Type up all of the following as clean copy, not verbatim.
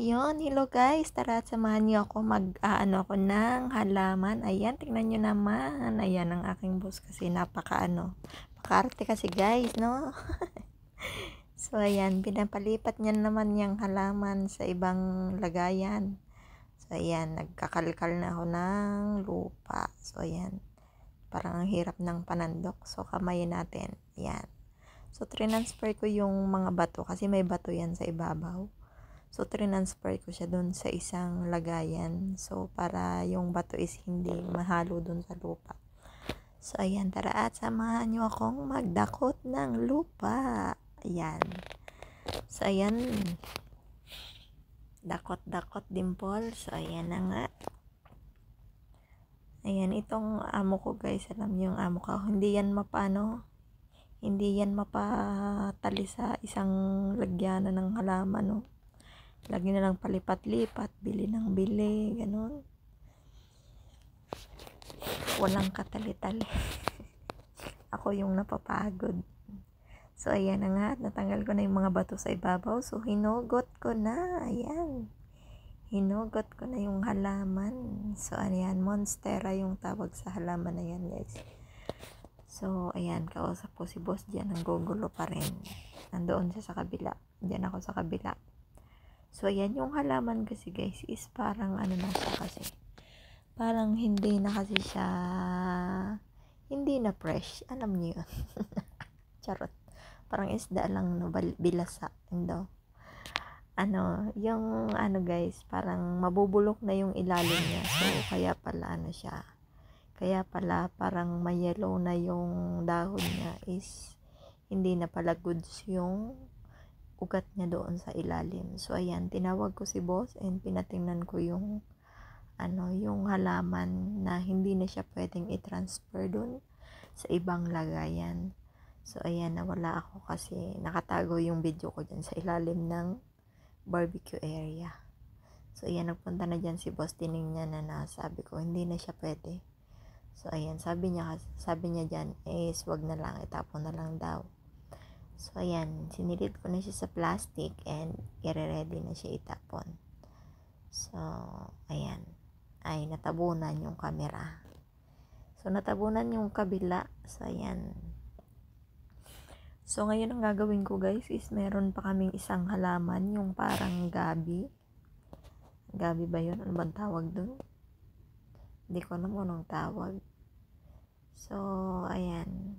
Ayun, hello guys, tara at samahan niyo ako mag-aano ako ng halaman. Ayan, tingnan niyo naman. Ayan ang aking boss kasi napaka-arte kasi guys, no? So ayan, pinapalipat niya naman yung halaman sa ibang lagayan. So ayan, nagkakalkal na ako ng lupa. So ayan, parang ang hirap ng panandok. So kamayin natin. Ayan. So transfer ko yung mga bato kasi may bato yan sa ibabaw. So, transfer ko siya dun sa isang lagayan. So, para yung bato is hindi mahalo dun sa lupa. So, ayan, tara at samahan nyo akong magdakot ng lupa. Ayan. So, ayan. Dakot-dakot dimple. So, ayan na nga. Ayan, itong amo ko guys. Alam nyo yung amo ko. Hindi yan mapatali sa isang lagyanan ng halaman, no? Lagi na lang palipat-lipat, bili ng bili, ganun. Walang katali-tali. Ako yung napapagod. So, ayan na nga. Natanggal ko na yung mga bato sa ibabaw. So, hinugot ko na. Ayan. Hinugot ko na yung halaman. So, ayan. Monstera yung tawag sa halaman na yan, guys. So, ayan. Kausap ko si boss dyan. Nanggugulo pa rin. Nandoon siya sa kabila. Dyan ako sa kabila. So, ayan, yung halaman kasi guys is parang na siya kasi. Parang hindi na kasi siya, hindi na fresh. Alam niyo yun. Charot. Parang isda lang, no, bilasa. Hindi. Yung guys, parang mabubulok na yung ilalim niya. So, kaya pala siya. Kaya pala parang may yellow na yung dahon niya is hindi na pala goods yung ugat niya doon sa ilalim. So, ayan, tinawag ko si boss and pinatingnan ko yung yung halaman na hindi na siya pwedeng i-transfer doon sa ibang lagayan. So, ayan, nawala ako kasi nakatago yung video ko dyan sa ilalim ng barbecue area. So, ayan, nagpunta na dyan si boss, tinignan na sabi ko, hindi na siya pwede. So, ayan, sabi niya dyan, wag na lang, itapon na lang daw. So, ayan, sinilid ko na siya sa plastic and i-ready na siya itapon. So, ayan. Ay, natabunan yung camera. So, natabunan yung kabila. So, ayan. So, ngayon ang gagawin ko guys is meron pa kaming isang halaman, yung parang gabi. Gabi ba yun? Ano bang tawag dun? Hindi ko alam anong tawag. So, ayan.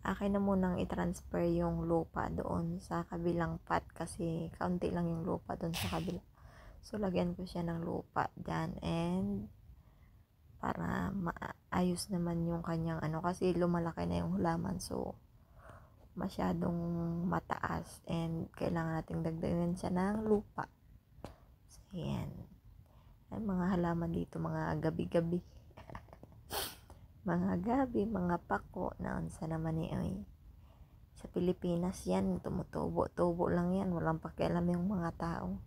Akin na munang i-transfer yung lupa doon sa kabilang pot kasi kaunti lang yung lupa doon sa kabila. So, lagyan ko siya ng lupa dyan and para maayos naman yung kanyang kasi lumalaki na yung halaman. So, masyadong mataas and kailangan nating dagdagan siya ng lupa. So, ayan. Ay, mga halaman dito, mga gabi-gabi. Mga gabi, mga pako, naunsa naman oy. Sa Pilipinas yan, tumutubo lang yan, walang pakialam yung mga tao.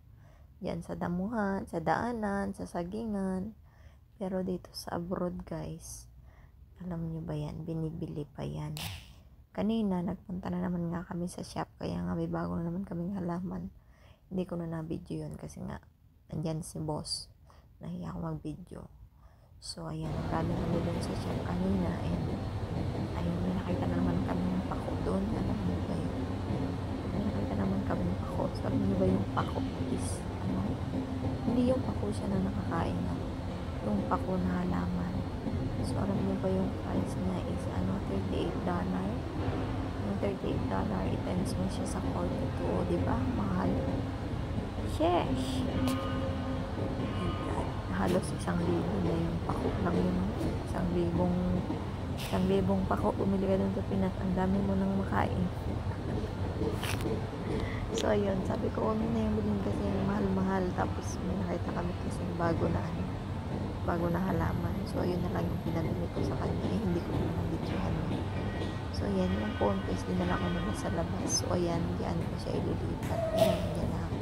Yan sa damuhan, sa daanan, sa sagingan. Pero dito sa abroad guys, alam nyo ba yan, binibili pa yan. Kanina, nagpunta na naman nga kami sa shop, kaya nga may bago na naman kaming halaman. Hindi ko na na-video yun kasi nga, andyan si boss. Nahiya ako mag-video. So, ayan, marami kami doon sa shop kanina and ayun, may nakita na naman kami ng pako doon. Alam niyo ba yun? May nakita naman kami ng pako. So, alam niyo ba yung pako is, hindi yung pako siya na nakakain na. Yung pako na halaman. So, alam niyo ba yung price niya is, $38. Yung $38, i-times mo siya sa 42, di ba? Mahal. Sheesh! Halos 1,000 na yung pako lang yun. 1,000 pako. Bumili ka dun sa Pinas. Ang dami mo nang makain. So, ayun. Sabi ko, huwag na yung bilhin kasi mahal-mahal. Tapos, may nakita kami kasi bago na halaman. So, ayun na lang yung pinabili ko sa kanya. Hindi ko na nabidyohan. So, ayan. Yung phone case, dinala ko nila sa labas. So, ayan. Diyan ko siya ililipat. Ayan. Diyan na ako.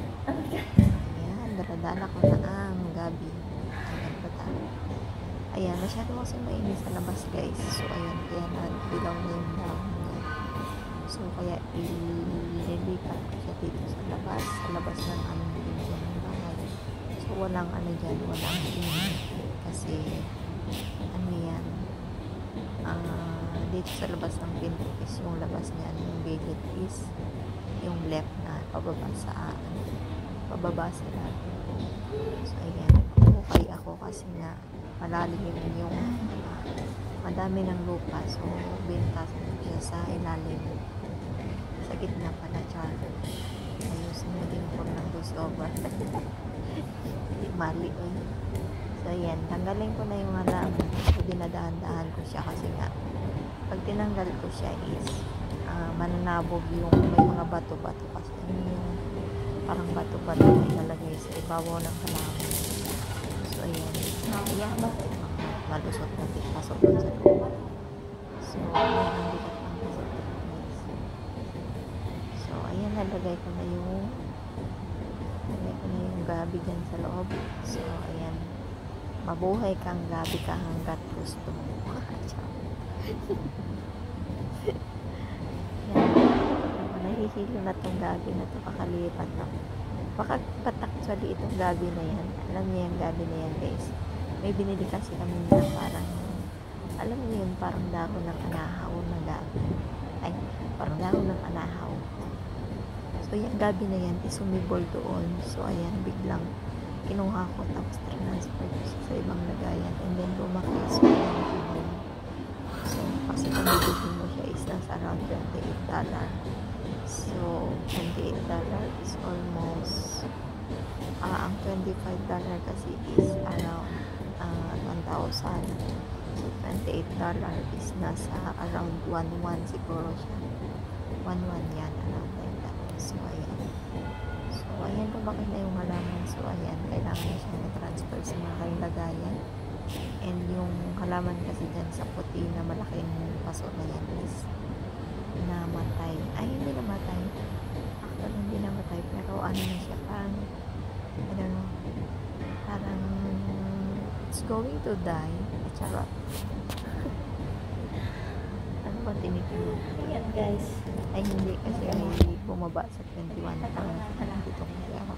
Ayan. Daladala ko na ang gabi. Ayan, masyado kasi mainit sa labas guys. So, ayan, kaya nagbilaw na yung dahon niya. So, kaya ililipat ko siya dito sa labas ng aming video ng bahay. walang ano dyan, walang init. Kasi, ano yan, dito sa labas ng pinto is yung labas niyan, yung gate is yung left na pababa sa labi. So, ayan, okay ako kasi nga malalim yung madami ng lupa. So, bintasan ko siya sa ilalim. Sa gitna pala, char. Ayusin mo din ko ng voiceover. Mali, eh. So, ayan, tanggalin ko na yung halaman. So, dinadahan-dahan ko siya kasi nga pag tinanggal ko siya is mananabog yung may mga bato-bato kasi yung parang bato-bato na ilalagay sa ibabaw ng halaman. So, ayan. Ayan ba? Malusot na pasok doon sa loob. So, ayan ang bigat ng pasok doon. So, ayan, nalagay ko na yung gabi dyan sa loob. So, ayan. Mabuhay kang gabi ka hanggat gusto mo. Nahihilo na tong gabi na to, kakalipat na. But actually itong gabi na yan, alam niyo yung gabi na yan guys, may binili kasi kami na parang, alam niyo yun, parang dahon ng anahaw na gabi. Ay, parang dahon ng anahaw. So yung gabi na yan is sumibol doon. So ayan, biglang kinuha ko tapos transfer ko sa ibang lagayan and then lumaki. So ayan, so kasi kung bibigyan mo siya is nasa around $28. So $28 is almost ang $25 kasi is around 1,000. So $28 is nasa around 1,100 siguro siya. 1,100 yan, around like that. So ayan. So ayan, lumaki na yung halaman. So ayan, kailangan na siya na-transfer sa mga lagayan. And yung halaman kasi dyan sa puti na malaking paso na yan is namatay. Ay, hindi namatay. Actually, hindi namatay. Pero ano na siya, parang I don't know, parang it's going to die. Charot. Ano ba tinitingnan? Ayan guys. Ay, hindi kasi ay bumaba sa 21. Parang dito kasi ako.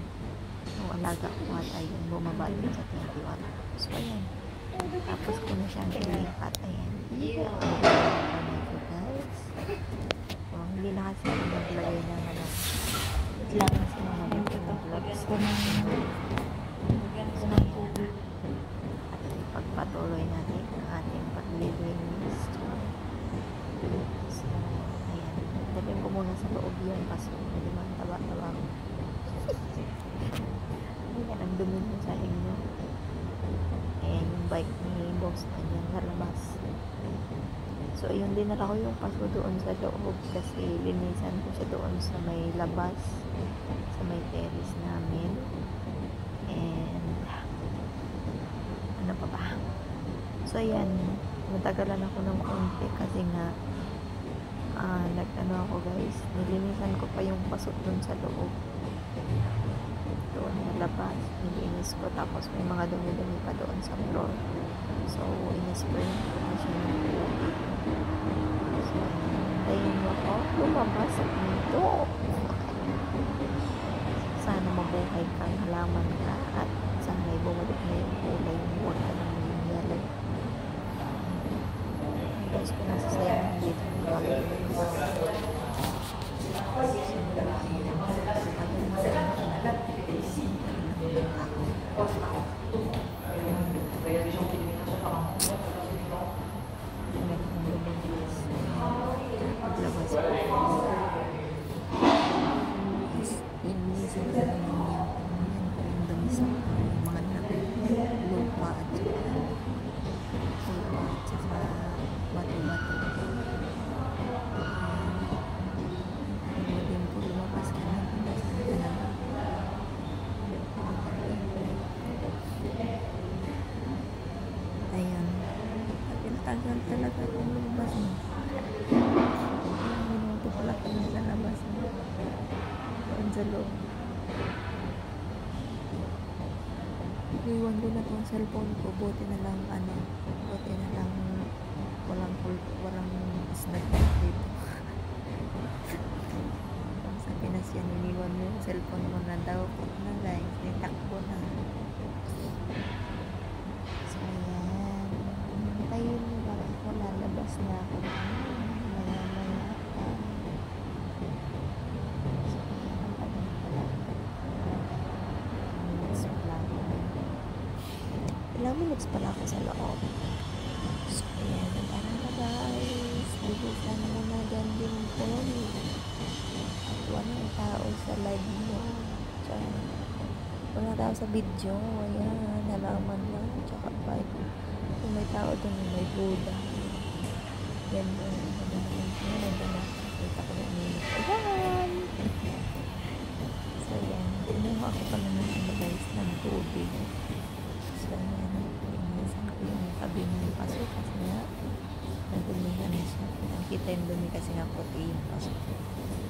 Yung alaga ko ata yung bumaba din sa 21. So, ayan. Tapos ko na siyang ilipat. Ayan. Yeah. Guys. So, hindi na kasi ako naglagay ng ano. Lang kasi naman yung vlogs ko na. So, ayan. At ipagpatuloy natin ang ating paglilinis. So, ayan. Dalhin ko muna sa loob yung paso. Hindi man taba-taba. Ayan, ang dumi mo sa inyo. Ayan yung bike ni boss na dyan sa labas. So, yun, dinala ko yung paso doon sa loob kasi linisan ko siya doon sa may labas, sa may terrace namin. And, ano pa ba? So, ayan, natagalan ako ng konti kasi nga, nag-ano ako guys, nilinisan ko pa yung paso doon sa loob. Doon sa labas, nilinis ko, tapos may mga dumi-dumi pa doon sa floor. So, in-spray ko na siya ng tubig. So, hintayin mo ako lumabas dito. Sana mabuhay kang halaman ka at sana ay bumalik na yung kulay mo. Huwag ka nang yung yellow. Guys, kung nasasayang dito ng bagay. Paglabas ko inilisan ko naman niya yung dami sa mga lupa at saka bato-bato. Hindi din po lumabas ka na ayan, tagal talaga kung lumabas mo. Minuto pala kami sa labas mo. Doon sa loob. Iwan ko na tong cellphone ko. Buti na lang walang snag dito. Sa Pinas yan, iniwan mo yung cellphone mo na daw. Na guys, nitakbo na. 2 minutes pala ako sa loob. So, ayan. Tara na guys. Bilisan mo na dyan din po. At walang tao sa live mo. Walang tao sa video. Ayan. Halaman lang. Tsaka vibe. Kung may tao dun, may Buddha. Yan doon. Kita ko na minutes. Ayan. So, ayan. Kumuha ako pa naman guys ng tubig. So, ayan. Pinasan ko yung tabi ng paso kasi nga nadumihan na siya. Nakita yung dumi kasi nga puti yung paso.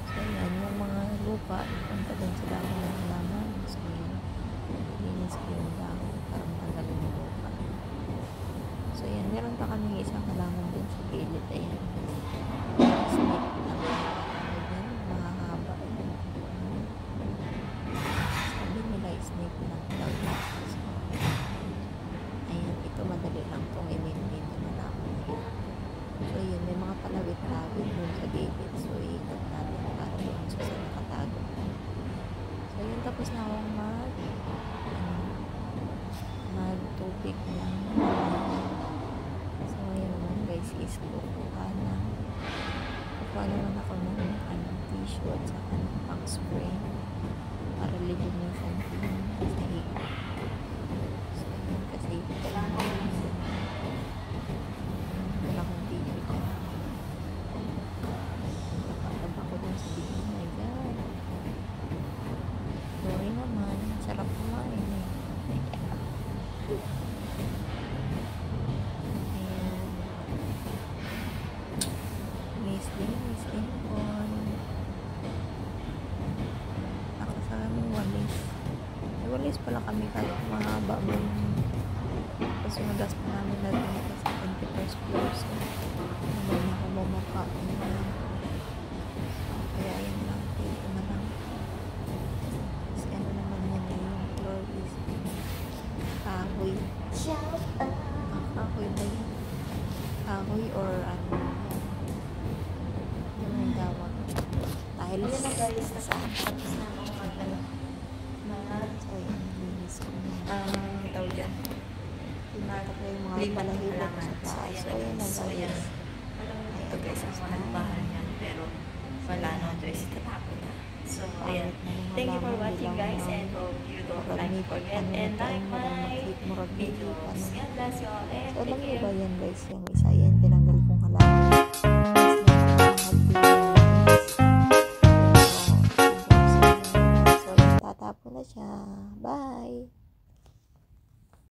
So, ayan. Yung mga lupa, punta doon sa dahon ng halaman. So, ayan. Linis ko yung dahon para matanggalin yung lupa. So, ayan. Meron pa kami isang halaman din sa gilid. Ayan. Snake lang. Ayan. Mahahaba. Sabi nila snake lang daw. So, ayan. Ito madali lang itong i-maintain na halaman. So, yun. May mga palawit-lawit dun sa gilid. So, ikot natin para doon sa nakatago. So, yun. Tapos na akong magtubig lang. So, ayan naman guys is kukuha naman ako ng tissue at saka ng pang spray para libog yung something sa higit. So, ayan kasi wala akong tissue dyan. Nakataba ko dun sa bigyan. Oh my god. Sorry naman. Sarap kumain eh. Miss Lincoln. Ako sa aming walis. May walis pala kami kahit mahaba mo. Tapos yung gas pa namin na rin sa 21st floor. So, naman ako bumakain na. Kaya yun lang. Dito na lang. Kasi ano naman yan yung floor is kahoy. Kahoy ba yun? Kahoy or ano? Dahil sa tapos na ako linis ko tawag dyan pinata ko yung mga palahilap sa taas. So ayan na guys. Ito guys ang mga yan pero wala na ito is tatapon na. So ayan, thank you for watching guys and hope you don't forget and like my videos. God bless you all and take care. So alam niyo ba yan guys, yung isa yan tinanggal kong halaman.